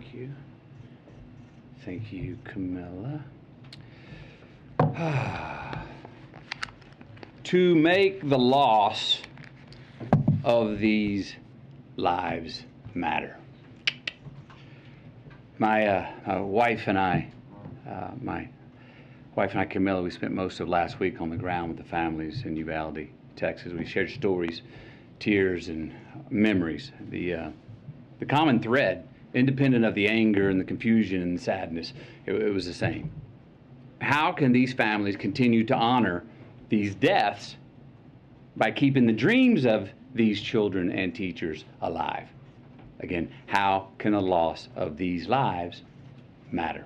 Thank you. Thank you, Camilla. To make the loss of these lives matter. My wife and I, Camilla, we spent most of last week on the ground with the families in Uvalde, Texas. We shared stories, tears, and memories. The common thread, independent of the anger and the confusion and the sadness, it was the same. How can these families continue to honor these deaths by keeping the dreams of these children and teachers alive? Again, how can the loss of these lives matter?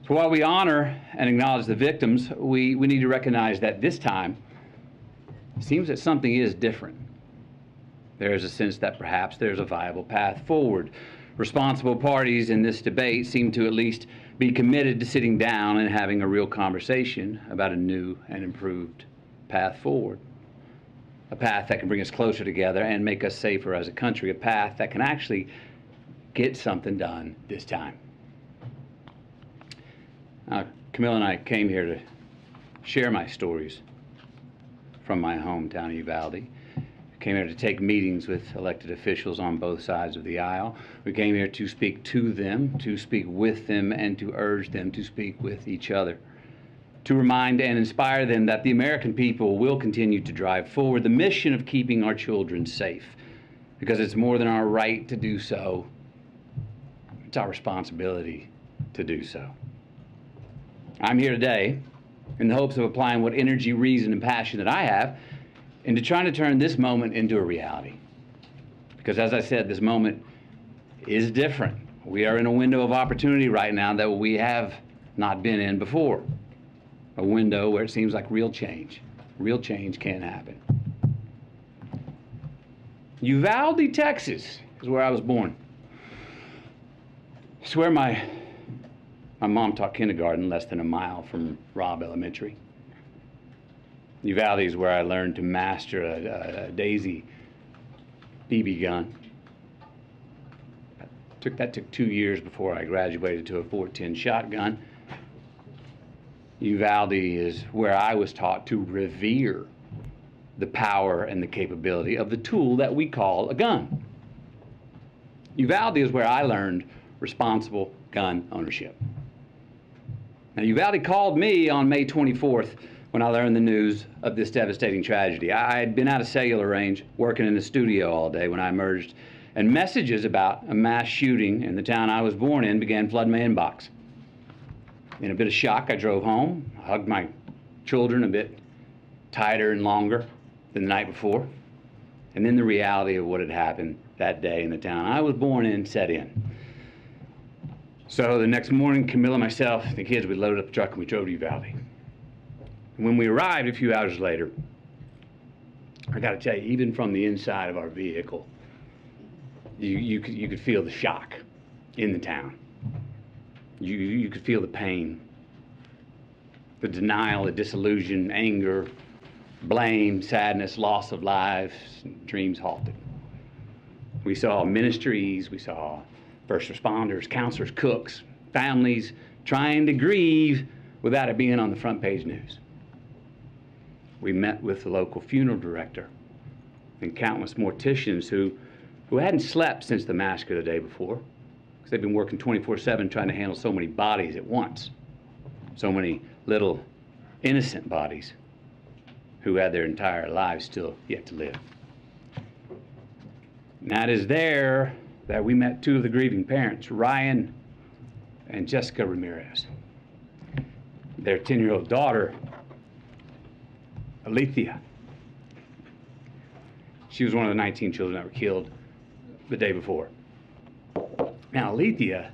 So while we honor and acknowledge the victims, we need to recognize that this time, it seems that something is different. There is a sense that perhaps there's a viable path forward. Responsible parties in this debate seem to at least be committed to sitting down and having a real conversation about a new and improved path forward. A path that can bring us closer together and make us safer as a country. A path that can actually get something done this time. Camilla and I came here to share my stories from my hometown of Uvalde. Came here to take meetings with elected officials on both sides of the aisle. We came here to speak to them, to speak with them, and to urge them to speak with each other. To remind and inspire them that the American people will continue to drive forward the mission of keeping our children safe, because it's more than our right to do so. It's our responsibility to do so. I'm here today in the hopes of applying what energy, reason, and passion that I have into trying to turn this moment into a reality. Because as I said, this moment is different. We are in a window of opportunity right now that we have not been in before. A window where it seems like real change can happen. Uvalde, Texas is where I was born. It's where my mom taught kindergarten less than a mile from Robb Elementary. Uvalde is where I learned to master a Daisy BB gun. That took 2 years before I graduated to a .410 shotgun. Uvalde is where I was taught to revere the power and the capability of the tool that we call a gun. Uvalde is where I learned responsible gun ownership. Now, Uvalde called me on May 24th when I learned the news of this devastating tragedy. I had been out of cellular range, working in the studio all day when I emerged, and messages about a mass shooting in the town I was born in began flooding my inbox. In a bit of shock, I drove home, hugged my children a bit tighter and longer than the night before, and then the reality of what had happened that day in the town I was born in set in. So the next morning, Camilla, myself, the kids, we loaded up the truck and we drove to Uvalde. And when we arrived a few hours later, I got to tell you, even from the inside of our vehicle, you could feel the shock in the town. You could feel the pain, the denial, the disillusion, anger, blame, sadness, loss of lives, dreams halted. We saw ministries, we saw first responders, counselors, cooks, families trying to grieve without it being on the front page news. We met with the local funeral director and countless morticians who hadn't slept since the massacre the day before, because they've been working 24/7 trying to handle so many bodies at once, so many little innocent bodies who had their entire lives still yet to live. And that is there that we met two of the grieving parents, Ryan and Jessica Ramirez. Their 10-year-old daughter, Alethea. She was one of the 19 children that were killed the day before. Now, Alethea,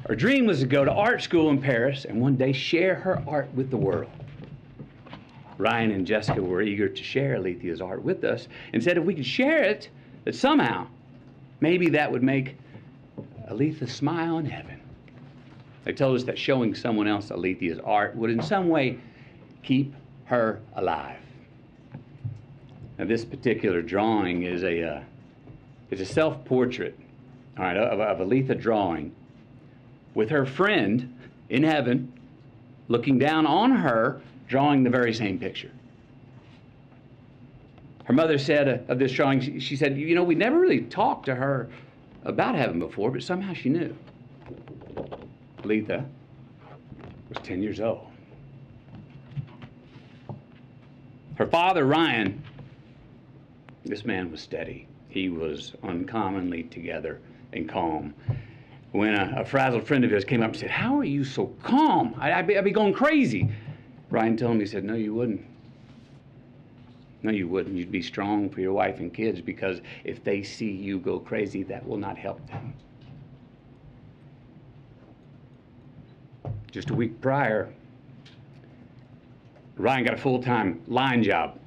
her dream was to go to art school in Paris and one day share her art with the world. Ryan and Jessica were eager to share Alethea's art with us and said if we could share it, that somehow, maybe that would make Alethea smile in heaven. They told us that showing someone else Alethea's art would in some way keep her alive. Now, this particular drawing is a self-portrait all right, of Aletha drawing with her friend in heaven looking down on her, drawing the very same picture. Her mother said of this drawing, she said, you know, we never really talked to her about heaven before, but somehow she knew. Aletha was 10 years old. Her father, Ryan, this man was steady. He was uncommonly together and calm. When a frazzled friend of his came up and said, how are you so calm? I'd be going crazy. Ryan told him, he said, no, you wouldn't. No, you wouldn't. You'd be strong for your wife and kids, because if they see you go crazy, that will not help them. Just a week prior, Ryan got a full-time line job,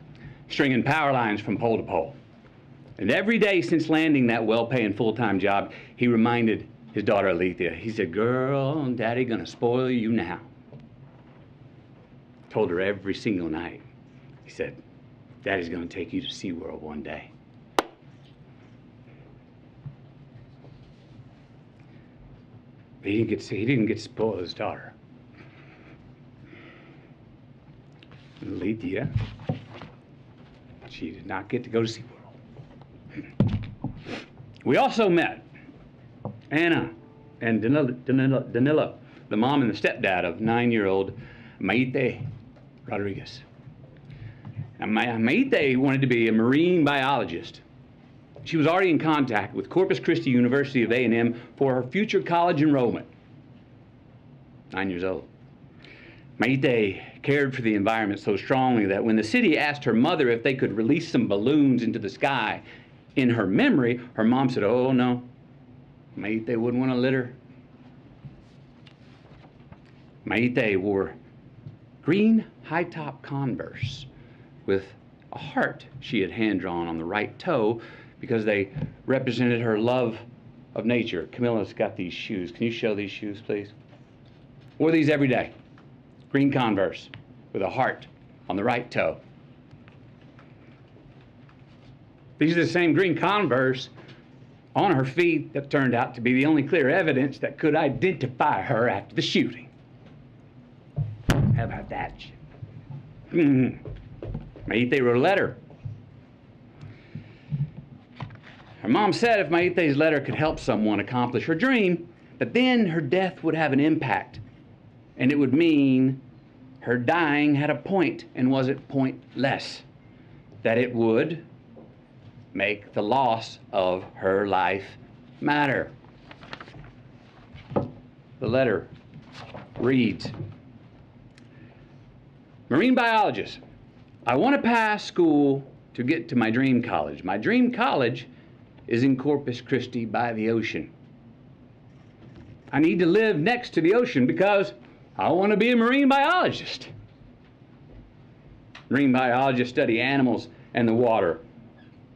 stringing power lines from pole to pole. And every day since landing that well-paying full-time job, he reminded his daughter Aletha, he said, girl, Daddy gonna spoil you now. Told her every single night. He said, Daddy's gonna take you to SeaWorld one day. But he didn't get to spoil his daughter. Aletha, she did not get to go to SeaWorld. We also met Anna and Danilo, the mom and the stepdad of 9-year-old Maite Rodriguez. Now, Maite wanted to be a marine biologist. She was already in contact with Corpus Christi University of A&M for her future college enrollment. 9 years old. Maite cared for the environment so strongly that when the city asked her mother if they could release some balloons into the sky in her memory, her mom said, oh no, Maite wouldn't want to litter. Maite wore green high-top Converse with a heart she had hand-drawn on the right toe because they represented her love of nature. Camilla's got these shoes. Can you show these shoes, please? Wore these every day. Green Converse with a heart on the right toe. These are the same green Converse on her feet that turned out to be the only clear evidence that could identify her after the shooting. How about that? Maite wrote a letter. Her mom said if Maite's letter could help someone accomplish her dream, that then her death would have an impact, and it would mean her dying had a point and wasn't pointless, that it would make the loss of her life matter. The letter reads, Marine biologist, I want to pass school to get to my dream college. My dream college is in Corpus Christi by the ocean. I need to live next to the ocean because I want to be a marine biologist. Marine biologists study animals and the water.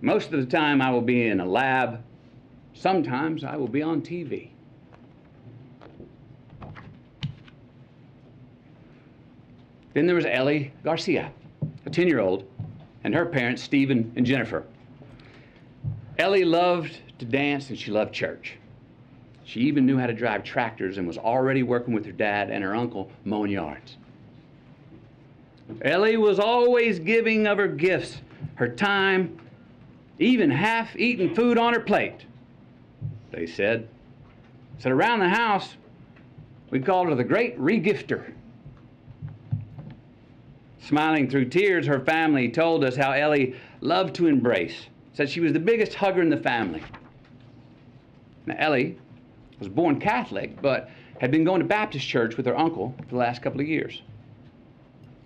Most of the time I will be in a lab. Sometimes I will be on TV. Then there was Ellie Garcia, a 10-year-old, and her parents, Stephen and Jennifer. Ellie loved to dance and she loved church. She even knew how to drive tractors and was already working with her dad and her uncle mowing yards. Ellie was always giving of her gifts, her time, even half-eaten food on her plate, they said. Said around the house, we called her the Great Regifter. Smiling through tears, her family told us how Ellie loved to embrace. Said she was the biggest hugger in the family. Now, Ellie was born Catholic, but had been going to Baptist church with her uncle for the last couple of years.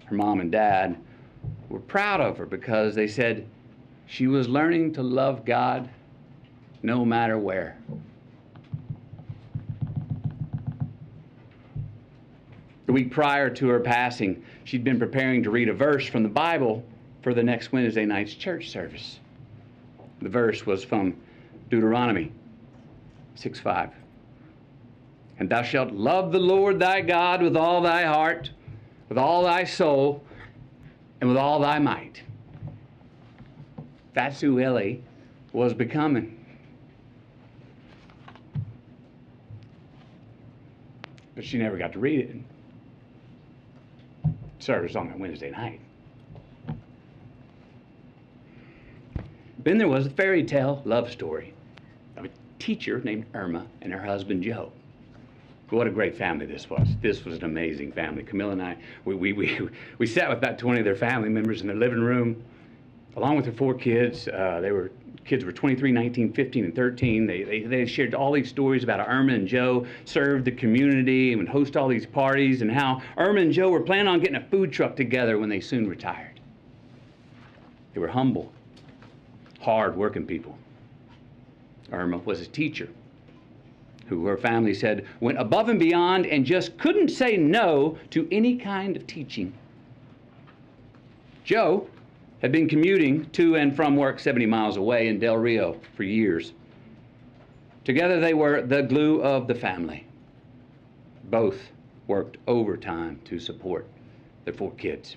Her mom and dad were proud of her because they said she was learning to love God no matter where. The week prior to her passing, she'd been preparing to read a verse from the Bible for the next Wednesday night's church service. The verse was from Deuteronomy 6:5. And thou shalt love the Lord thy God with all thy heart, with all thy soul, and with all thy might. That's who Ellie was becoming. but she never got to read it. Service on that Wednesday night. Then there was a fairy tale love story of a teacher named Irma and her husband Joe. What a great family this was. This was an amazing family. Camilla and I, we sat with about 20 of their family members in their living room, along with their 4 kids. Kids were 23, 19, 15, and 13. They shared all these stories about how Irma and Joe served the community and would host all these parties, and how Irma and Joe were planning on getting a food truck together when they soon retired. They were humble, hard-working people. Irma was a teacher who her family said went above and beyond and just couldn't say no to any kind of teaching. Joe had been commuting to and from work 70 miles away in Del Rio for years. Together they were the glue of the family. Both worked overtime to support their 4 kids.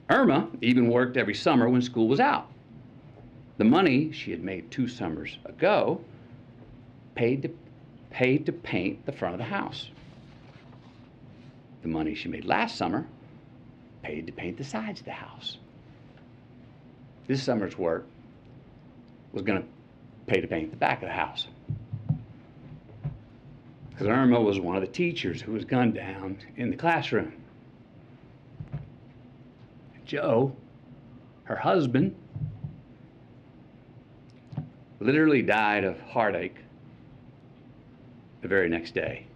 Irma even worked every summer when school was out. The money she had made 2 summers ago paid to paint the front of the house. The money she made last summer paid to paint the sides of the house. This summer's work was going to pay to paint the back of the house. Because Irma was one of the teachers who was gunned down in the classroom. Joe, her husband, literally died of heartache the very next day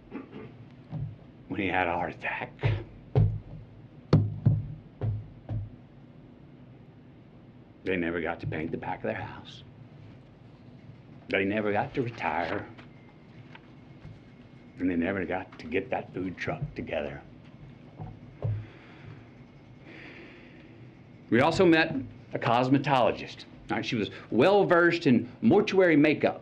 when he had a heart attack. They never got to paint the back of their house. They never got to retire. And they never got to get that food truck together. We also met a cosmetologist. She was well-versed in mortuary makeup.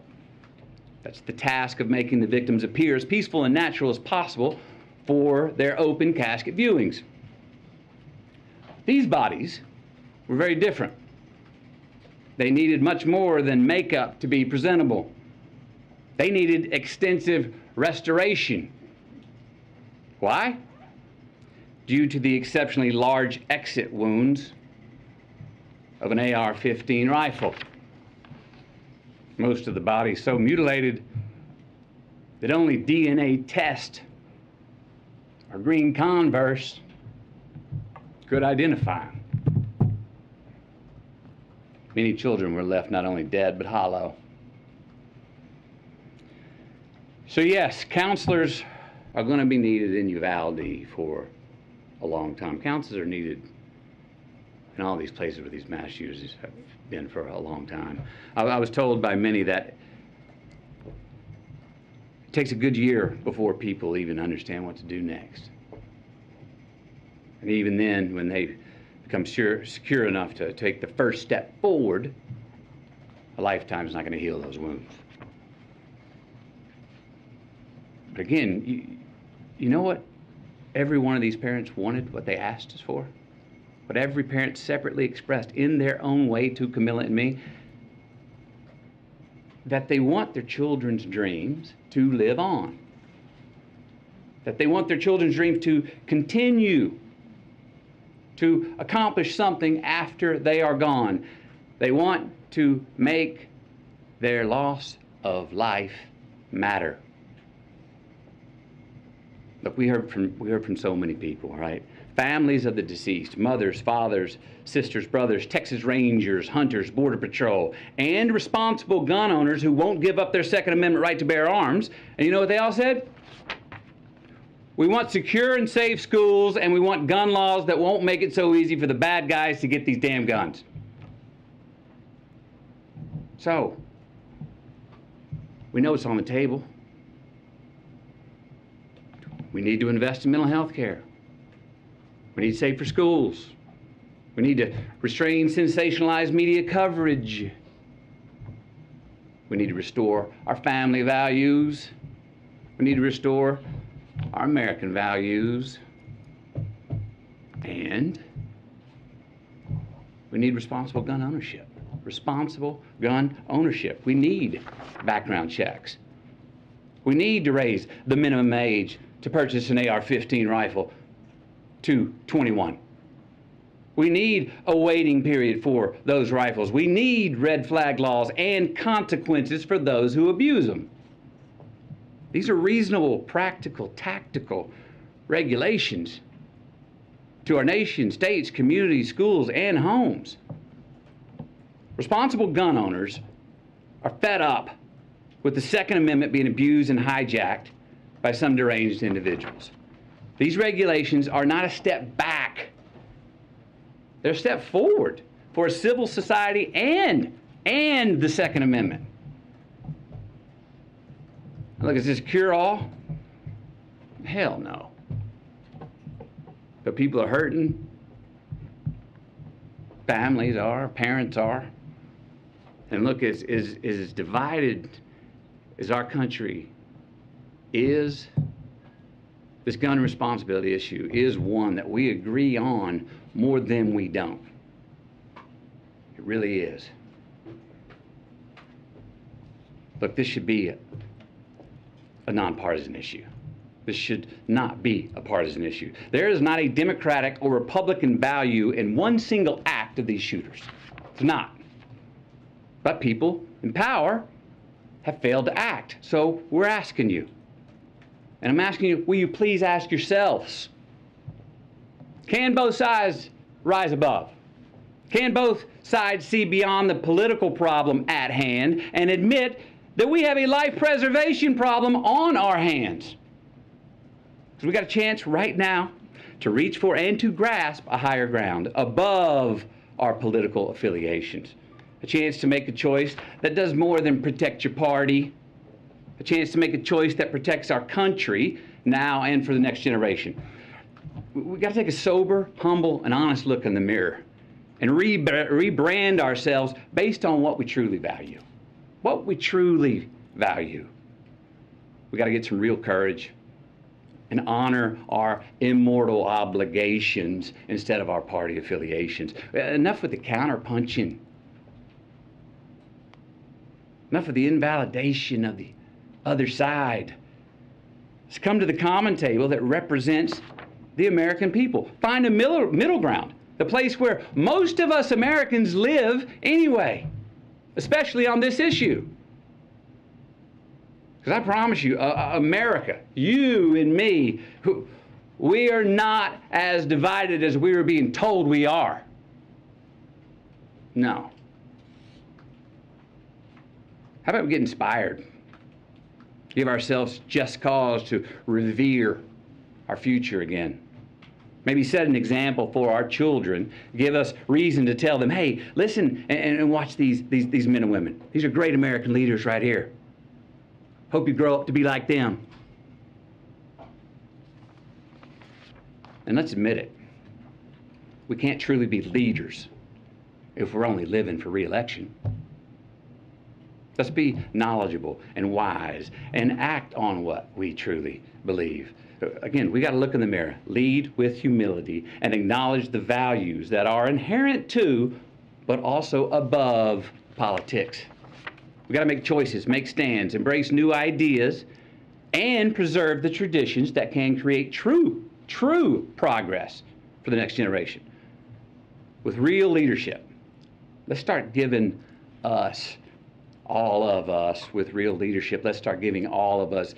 That's the task of making the victims appear as peaceful and natural as possible for their open casket viewings. These bodies were very different. They needed much more than makeup to be presentable. They needed extensive restoration. Why? Due to the exceptionally large exit wounds of an AR-15 rifle. Most of the body so mutilated that only DNA test or green Converse could identify them. Many children were left not only dead but hollow. So yes, counselors are going to be needed in Uvalde for a long time. Counselors are needed in all these places where these mass shooters have been for a long time. I was told by many that it takes a good year before people even understand what to do next. And even then, when they become secure enough to take the first step forward, a lifetime is not going to heal those wounds. But again, you know what every one of these parents wanted, what they asked us for? What every parent separately expressed in their own way to Camilla and me? That they want their children's dreams to live on. That they want their children's dreams to continue to accomplish something after they are gone. They want to make their loss of life matter. Look, we heard from so many people, right? Families of the deceased, mothers, fathers, sisters, brothers, Texas Rangers, hunters, Border Patrol, and responsible gun owners who won't give up their Second Amendment right to bear arms. And you know what they all said? We want secure and safe schools, and we want gun laws that won't make it so easy for the bad guys to get these damn guns. So, we know it's on the table. We need to invest in mental health care. We need safer schools. We need to restrain sensationalized media coverage. We need to restore our family values. We need to restore our American values. And we need responsible gun ownership. Responsible gun ownership. We need background checks. We need to raise the minimum age to purchase an AR-15 rifle to 21. We need a waiting period for those rifles. We need red flag laws and consequences for those who abuse them. These are reasonable, practical, tactical regulations to our nation, states, communities, schools, and homes. Responsible gun owners are fed up with the Second Amendment being abused and hijacked by some deranged individuals. These regulations are not a step back. They're a step forward for a civil society and the Second Amendment. Look, is this cure-all? Hell no. But people are hurting. Families are, parents are. And look, as divided as our country is, this gun responsibility issue is one that we agree on more than we don't. It really is. Look, this should be a nonpartisan issue. This should not be a partisan issue. There is not a Democratic or Republican value in one single act of these shooters. It's not. But people in power have failed to act. So we're asking you. And I'm asking you, will you please ask yourselves, can both sides rise above? Can both sides see beyond the political problem at hand and admit that we have a life preservation problem on our hands? Because we got a chance right now to reach for and to grasp a higher ground above our political affiliations. A chance to make a choice that does more than protect your party. A chance to make a choice that protects our country now and for the next generation. We got to take a sober, humble, and honest look in the mirror and rebrand ourselves based on what we truly value. What we truly value. We got to get some real courage and honor our immortal obligations instead of our party affiliations. Enough with the counterpunching. Enough of the invalidation of the other side. Let's come to the common table that represents the American people. Find a middle ground, the place where most of us Americans live anyway, especially on this issue. Because I promise you, America, you and me, we are not as divided as we are being told we are. No. How about we get inspired? Give ourselves just cause to revere our future again. Maybe set an example for our children. Give us reason to tell them, hey, listen and watch these men and women. These are great American leaders right here. Hope you grow up to be like them. And let's admit it. We can't truly be leaders if we're only living for re-election. Let's be knowledgeable and wise and act on what we truly believe. Again, we got to look in the mirror, lead with humility, and acknowledge the values that are inherent to, but also above politics. We got to make choices, make stands, embrace new ideas, and preserve the traditions that can create true progress for the next generation. With real leadership, let's start giving us, all of us, with real leadership, let's start giving all of us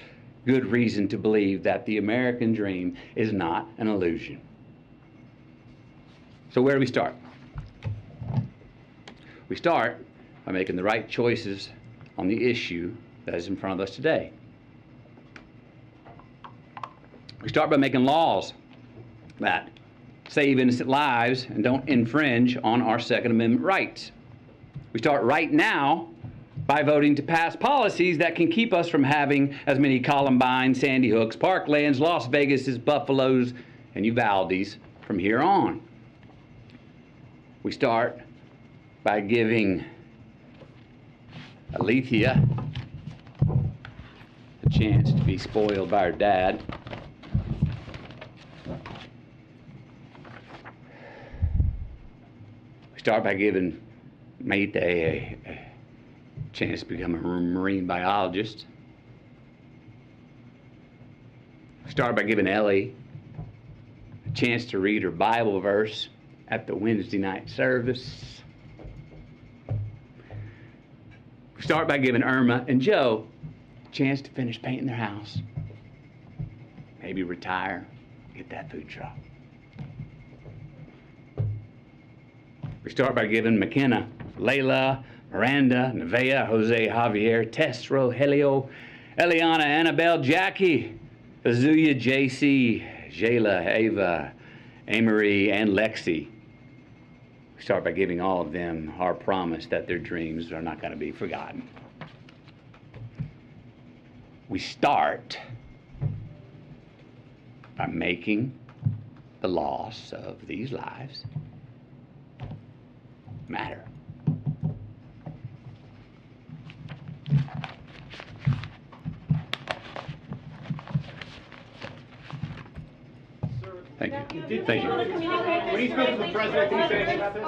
good reason to believe that the American dream is not an illusion. So where do we start? We start by making the right choices on the issue that is in front of us today. We start by making laws that save innocent lives and don't infringe on our Second Amendment rights. We start right now by voting to pass policies that can keep us from having as many Columbine, Sandy Hooks, Parklands, Las Vegas, Buffaloes, and Uvaldes from here on. We start by giving Alethea a chance to be spoiled by her dad. We start by giving Mayte a chance to become a marine biologist. Start by giving Ellie a chance to read her Bible verse at the Wednesday night service. Start by giving Irma and Joe a chance to finish painting their house. Maybe retire, get that food truck. We start by giving McKenna, Layla, Miranda, Nevaeh, Jose, Javier, Tess, Rogelio, Eliana, Annabelle, Jackie, Azuya, JC, Jayla, Ava, Amory, and Lexi. We start by giving all of them our promise that their dreams are not going to be forgotten. We start by making the loss of these lives matter. Thank you. Thank you. When he spoke to the president, did he say anything about this?